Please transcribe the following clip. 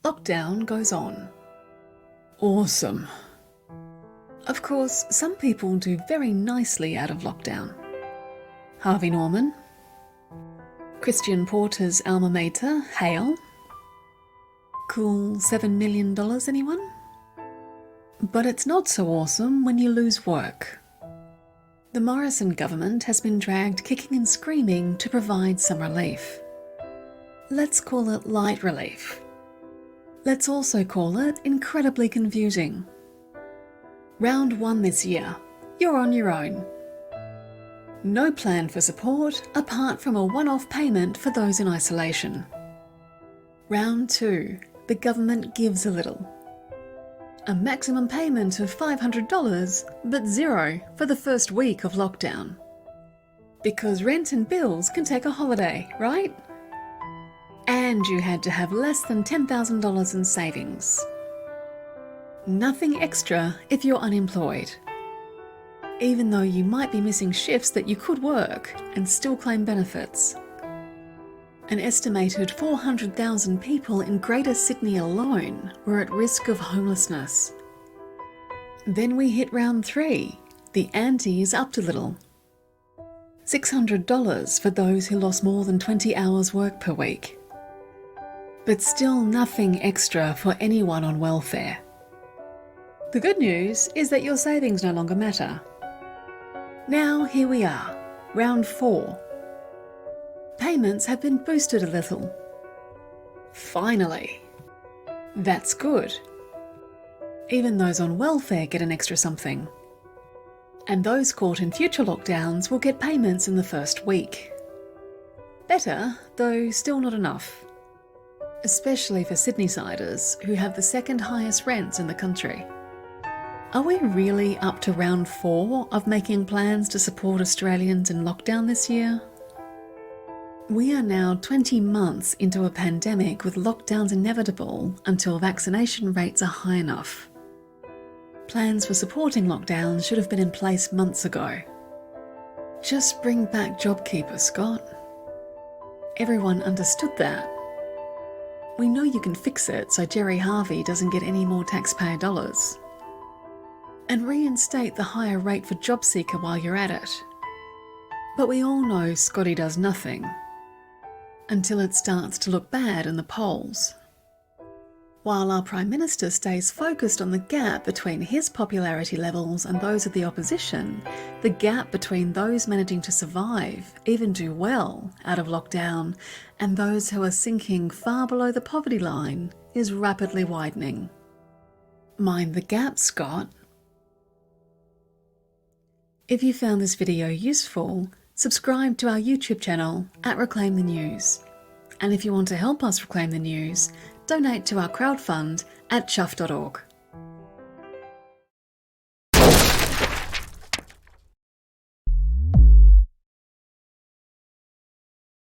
lockdown goes on. Awesome. Of course, some people do very nicely out of lockdown. Harvey Norman, Christian Porter's alma mater, Hale. Cool $7 million, anyone? But it's not so awesome when you lose work. The Morrison government has been dragged kicking and screaming to provide some relief. Let's call it light relief. Let's also call it incredibly confusing. Round 1 this year, you're on your own. No plan for support apart from a one-off payment for those in isolation. Round 2, the government gives a little. A maximum payment of $500, but zero for the first week of lockdown. Because rent and bills can take a holiday, right? And you had to have less than $10,000 in savings. Nothing extra if you're unemployed. Even though you might be missing shifts that you could work and still claim benefits. An estimated 400,000 people in Greater Sydney alone were at risk of homelessness. Then we hit round 3. The ante is upped a little. $600 for those who lost more than 20 hours work per week. But still nothing extra for anyone on welfare. The good news is that your savings no longer matter. Now here we are, round 4. Payments have been boosted a little. Finally. That's good. Even those on welfare get an extra something. And those caught in future lockdowns will get payments in the first week. Better, though still not enough. Especially for Sydney-siders who have the second highest rents in the country. Are we really up to round 4 of making plans to support Australians in lockdown this year? We are now 20 months into a pandemic with lockdowns inevitable until vaccination rates are high enough. Plans for supporting lockdowns should have been in place months ago. Just bring back Jobkeeper, Scott. Everyone understood that. We know you can fix it so Jerry Harvey doesn't get any more taxpayer dollars. And reinstate the higher rate for JobSeeker while you're at it. But we all know Scotty does nothing. Until it starts to look bad in the polls. While our Prime Minister stays focused on the gap between his popularity levels and those of the opposition, the gap between those managing to survive, even do well, out of lockdown, and those who are sinking far below the poverty line is rapidly widening. Mind the gap, Scott. If you found this video useful, subscribe to our YouTube channel at Reclaim the News. And if you want to help us reclaim the news, donate to our crowdfund at chuff.org.